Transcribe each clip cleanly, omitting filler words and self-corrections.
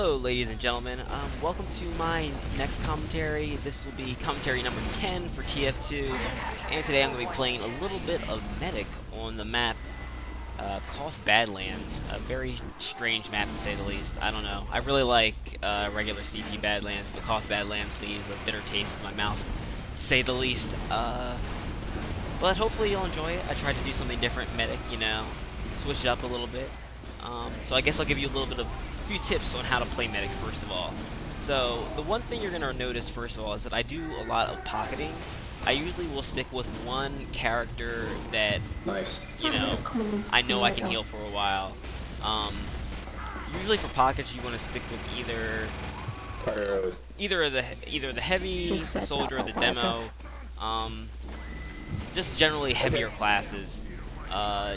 Hello, ladies and gentlemen. Welcome to my next commentary. This will be commentary number 10 for TF2, and today I'm going to be playing a little bit of Medic on the map Koth Badlands. A very strange map, to say the least. I don't know. I really like regular CP Badlands, but Koth Badlands leaves a bitter taste in my mouth, to say the least. But hopefully you'll enjoy it. I tried to do something different, Medic, you know, switch it up a little bit. So I guess I'll give you a little bit of a few tips on how to play Medic first of all. So the one thing you're going to notice first of all is that I do a lot of pocketing. I usually will stick with one character that, you know I can heal for a while. Usually for pockets you want to stick with either the heavy, the soldier, or the demo. Just generally heavier classes.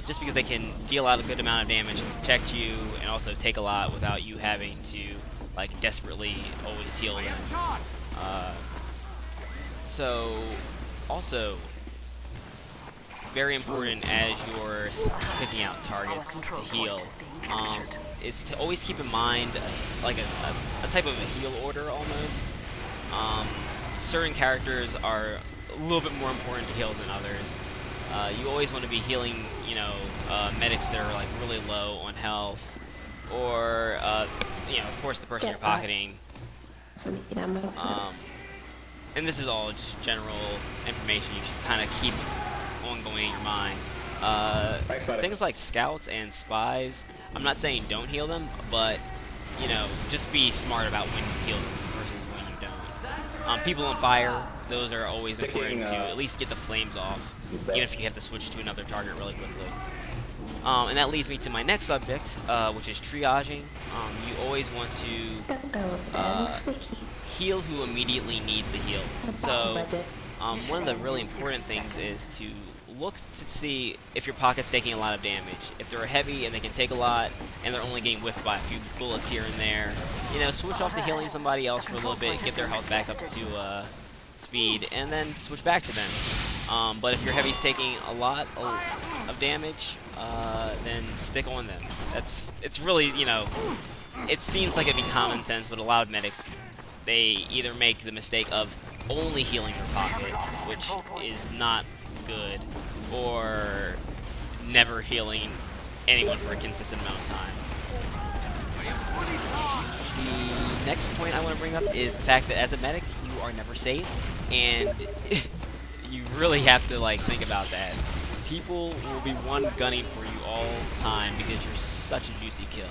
Just because they can deal out a good amount of damage, protect you, and also take a lot without you having to like desperately always heal them. So also very important as you're picking out targets to heal is to always keep in mind like a type of a heal order almost. Certain characters are a little bit more important to heal than others. You always want to be healing, you know, medics that are like really low on health, or you know, of course, the person you're pocketing. And this is all just general information you should kind of keep ongoing in your mind. Things like scouts and spies, I'm not saying don't heal them, but you know, just be smart about when you heal them versus when you don't. People on fire, those are always important to at least get the flames off, even if you have to switch to another target really quickly. And that leads me to my next subject, which is triaging. You always want to heal who immediately needs the heals. So one of the really important things is to look to see if your pocket's taking a lot of damage. If they're heavy and they can take a lot, and they're only getting whiffed by a few bullets here and there, you know, switch off to healing somebody else for a little bit, get their health back up to speed, and then switch back to them. But if your heavy's taking a lot of damage, then stick on them. It's really, you know, it seems like it'd be common sense, but a lot of medics, they either make the mistake of only healing their pocket, which is not good, or never healing anyone for a consistent amount of time. The next point I want to bring up is the fact that as a medic, you are never safe, and you really have to like think about that. People will be one gunning for you all the time because you're such a juicy kill.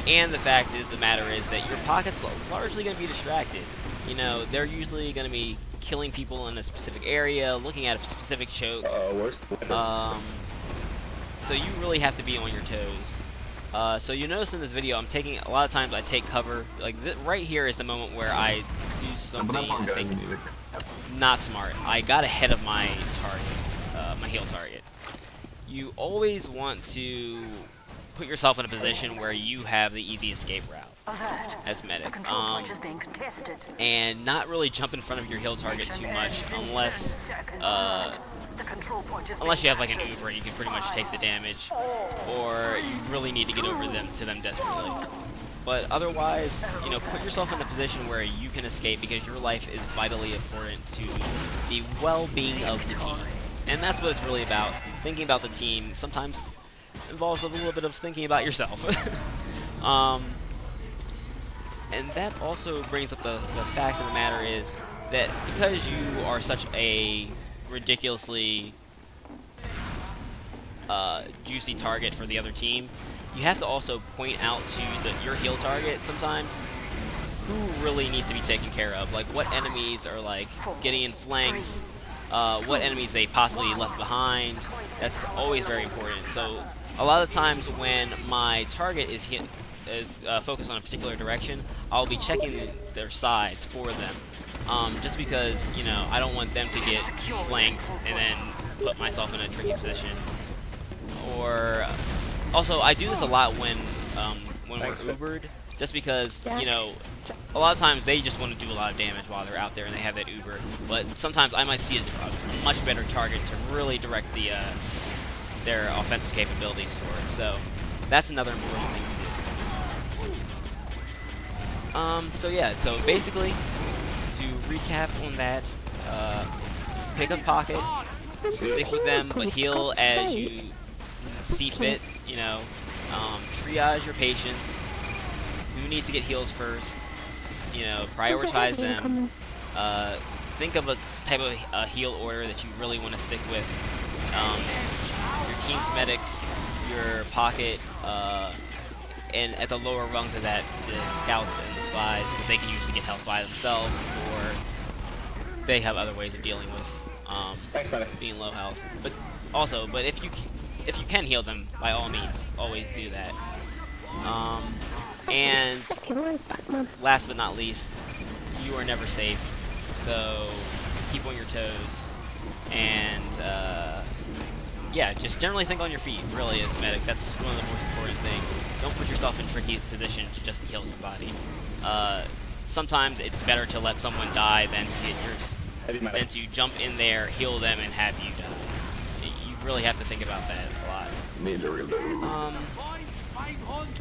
And the fact of the matter is that your pocket's largely going to be distracted. You know, they're usually going to be killing people in a specific area, looking at a specific choke. So you really have to be on your toes. So you notice in this video, I'm taking a lot of times I take cover. Like right here is the moment where I do something I think not smart. I got ahead of my target, my heal target. You always want to put yourself in a position where you have the easy escape route as medic, and not really jump in front of your heal target too much unless you have like an Uber, you can pretty much take the damage, or you really need to get over to them desperately. But otherwise, you know, put yourself in a position where you can escape, because your life is vitally important to the well-being of the team. And that's what it's really about. Thinking about the team sometimes involves a little bit of thinking about yourself. And that also brings up the fact of the matter is that because you are such a ridiculously juicy target for the other team, you have to also point out to your heal target sometimes who really needs to be taken care of. Like what enemies are like getting in flanks, what enemies they possibly left behind. That's always very important. So a lot of times when my target is focused on a particular direction, I'll be checking their sides for them, just because, you know, I don't want them to get flanked and then put myself in a tricky position. Or also, I do this a lot when we're Ubered, just because, you know, a lot of times they just want to do a lot of damage while they're out there and they have that Uber, but sometimes I might see a much better target to really direct their offensive capabilities toward. So that's another important thing to do. So yeah, so basically, to recap on that, pick a pocket, stick with them, but heal as you see fit, you know, triage your patients, who needs to get heals first, you know, prioritize them, think of a type of heal order that you really want to stick with, your team's medics, your pocket, and at the lower rungs of that, the scouts and the spies, because they can usually get help by themselves, or they have other ways of dealing with being low health. But also, if you can heal them, by all means, always do that. And last but not least, you are never safe, so keep on your toes, and yeah, just generally think on your feet, really, as a medic. That's one of the most important things. Don't put yourself in tricky positions just to kill somebody. Sometimes it's better to let someone die than to get yours, than to jump in there, heal them, and have you die. You really have to think about that a lot.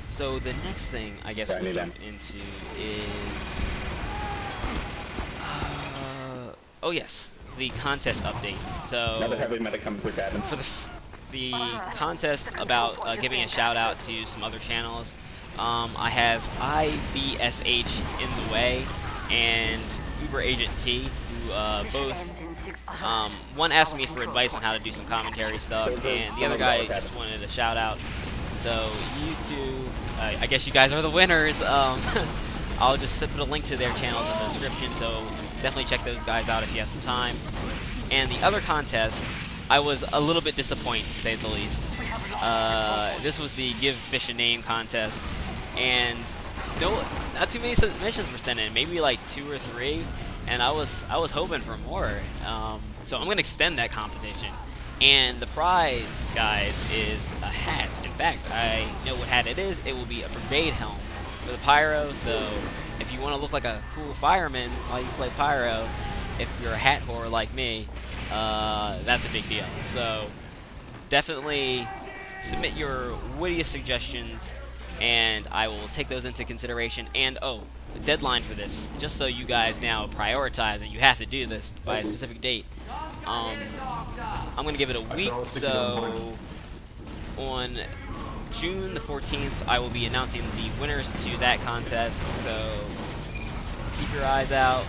So the next thing I guess we'll jump into is oh yes, the contest updates. So for the contest about giving a shout out to some other channels, I have IBSH in the way and Uber Agent T, who both one asked me for advice on how to do some commentary stuff, and the other guy just wanted a shout out. So you two, I guess you guys are the winners. I'll just put a link to their channels in the description, so definitely check those guys out if you have some time. And the other contest, I was a little bit disappointed, to say the least. This was the Give Fish a Name contest, and not too many submissions were sent in, maybe like 2 or 3, and I was hoping for more. So I'm gonna extend that competition. And the prize, guys, is a hat. In fact, I know what hat it is. It will be a Brigade helm for the Pyro. So if you want to look like a cool fireman while you play Pyro, if you're a hat whore like me, that's a big deal. So definitely submit your wittiest suggestions, and I will take those into consideration. And oh, the deadline for this, just so you guys now prioritize it, you have to do this by a specific date. I'm going to give it a week, so on June the 14th, I will be announcing the winners to that contest, so keep your eyes out,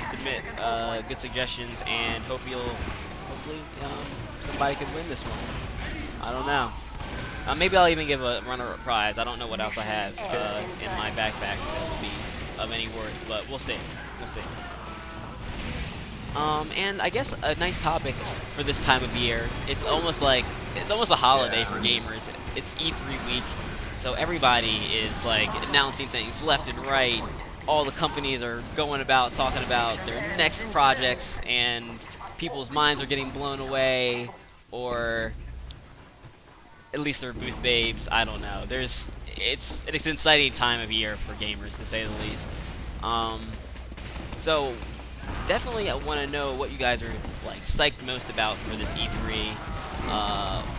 submit good suggestions, and hopefully somebody could win this one. I don't know. Maybe I'll even give a runner-up prize. I don't know what else I have in my backpack that will be of any worth, but we'll see. We'll see. And I guess a nice topic for this time of year. It's almost a holiday for gamers. It's E3 week, so everybody is like announcing things left and right. All the companies are going about talking about their next projects, and people's minds are getting blown away, or at least they're booth babes. I don't know. It's an exciting time of year for gamers, to say the least. So definitely I want to know what you guys are like psyched most about for this E3.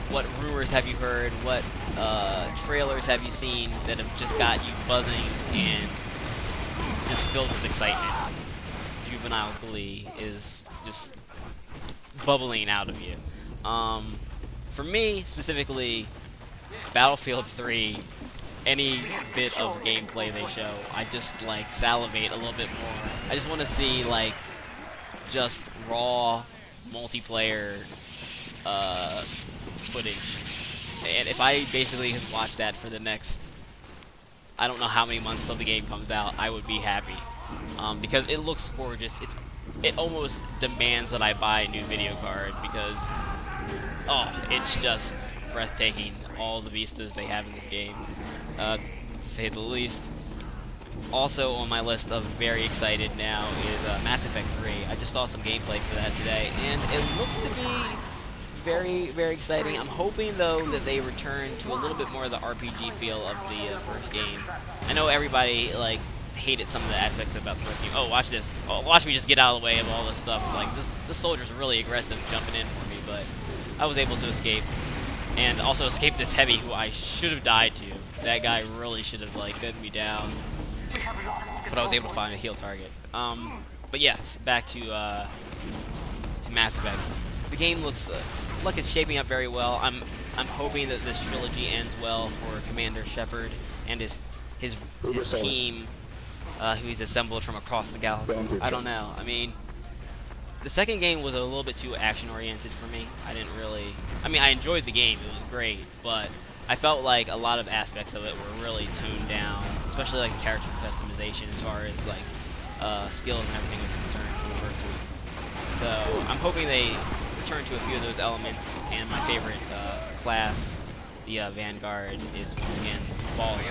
What rumors have you heard? What trailers have you seen that have just got you buzzing and just filled with excitement? Juvenile glee is just bubbling out of you. For me, specifically, Battlefield 3, any bit of gameplay they show, I just like salivate a little bit more. I just want to see like just raw multiplayer footage, and if I basically could watch that for the next, I don't know how many months till the game comes out, I would be happy, because it looks gorgeous. It almost demands that I buy a new video card, because it's just breathtaking, all the vistas they have in this game, to say the least. Also on my list of very excited now is Mass Effect 3. I just saw some gameplay for that today, and it looks to be very, very exciting. I'm hoping, though, that they return to a little bit more of the RPG feel of the first game. I know everybody like hated some of the aspects about the first game. Oh, watch this. Oh, watch me just get out of the way of all this stuff. Like, this soldier's really aggressive jumping in for me, but I was able to escape. And also escape this heavy who I should have died to. That guy really should have, like, gunned me down. but I was able to find a heal target. But yes, back to Mass Effect. The game looks like it's shaping up very well. I'm hoping that this trilogy ends well for Commander Shepard and his team, who he's assembled from across the galaxy. I don't know. I mean, the second game was a little bit too action-oriented for me. I mean, I enjoyed the game. It was great, but I felt like a lot of aspects of it were really toned down, especially like character customization as far as like skills and everything was concerned for the first week. So I'm hoping they return to a few of those elements, and my favorite class, the Vanguard, is once again baller.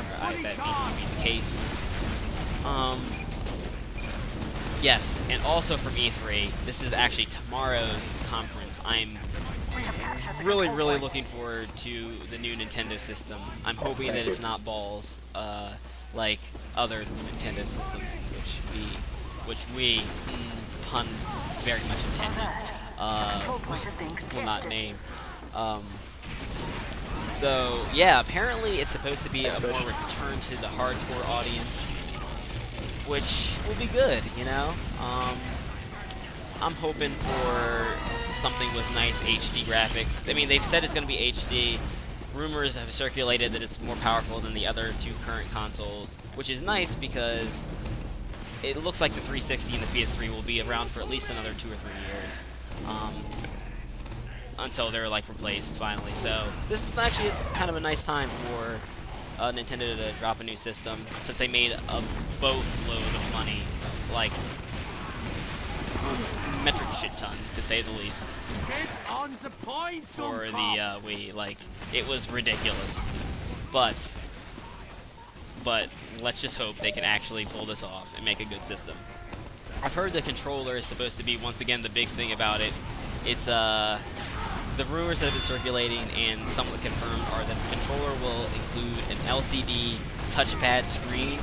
That needs to be the case. Yes, and also from E3, this is actually tomorrow's conference. I'm really looking forward to the new Nintendo system. I'm hoping that it's not balls like other Nintendo systems, which we pun very much intended. Will not name. So yeah, apparently it's supposed to be a more return to the hardcore audience, which will be good, you know. I'm hoping for something with nice HD graphics. I mean, they've said it's going to be HD. Rumors have circulated that it's more powerful than the other two current consoles, which is nice because it looks like the 360 and the PS3 will be around for at least another 2 or 3 years, until they're like replaced finally. So this is actually kind of a nice time for Nintendo to drop a new system, since they made a boatload of money, like metric shit ton, to say the least, for the Wii. Like, it was ridiculous. But let's just hope they can actually pull this off and make a good system. I've heard the controller is supposed to be, once again, the big thing about it. It's the rumors that have been circulating and somewhat confirmed are that the controller will include an LCD touchpad screen,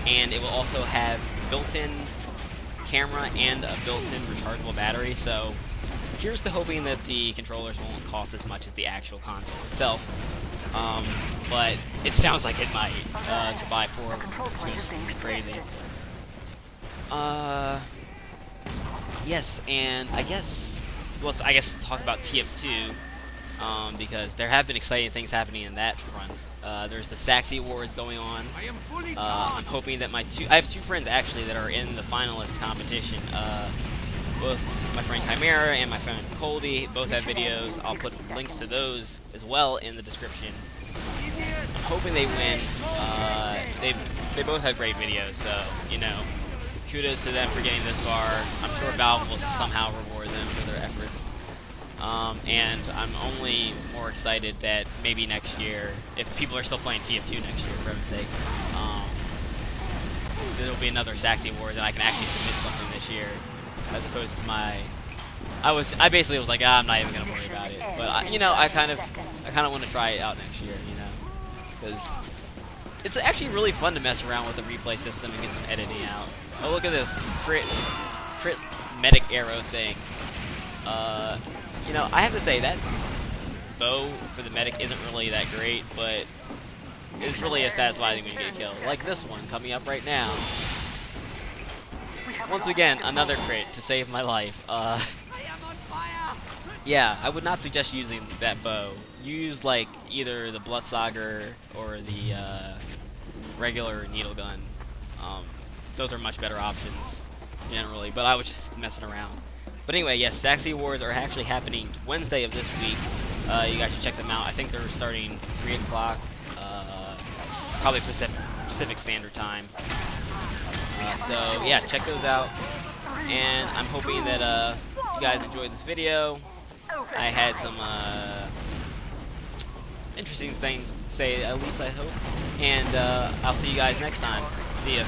and it will also have built-in camera and a built-in rechargeable battery. So here's to hoping that the controllers won't cost as much as the actual console itself. But it sounds like it might. To buy 4 of them, it's going to be crazy. Yes, and I guess let's talk about TF2, because there have been exciting things happening in that front. There's the Saxxy Awards going on. I'm hoping that I have 2 friends actually that are in the finalist competition. Both my friend Chimera and my friend Coldy both have videos. I'll put links to those as well in the description. I'm hoping they win. They both have great videos, so you know, kudos to them for getting this far. I'm sure Valve will somehow reward them for their efforts. And I'm only more excited that maybe next year, if people are still playing TF2 next year, for heaven's sake, there'll be another Saxxy Awards and I can actually submit something this year, as opposed to my... I basically was like, I'm not even gonna worry about it. But you know, I kind of want to try it out next year, you know, because it's actually really fun to mess around with the replay system and get some editing out. Oh, look at this crit medic arrow thing. You know, I have to say that bow for the medic isn't really that great, but it's really as satisfying when you get killed. Like this one coming up right now. Once again, another crit to save my life. Yeah, I would not suggest using that bow. Use like either the Bloodsager or the regular needle gun. Those are much better options generally, but I was just messing around. But anyway, yes, Saxxy Awards are actually happening Wednesday of this week. You guys should check them out. I think they're starting 3 o'clock, probably Pacific Standard Time. So yeah, check those out. And I'm hoping that you guys enjoyed this video. I had some interesting things to say, at least I hope. And I'll see you guys next time. See ya.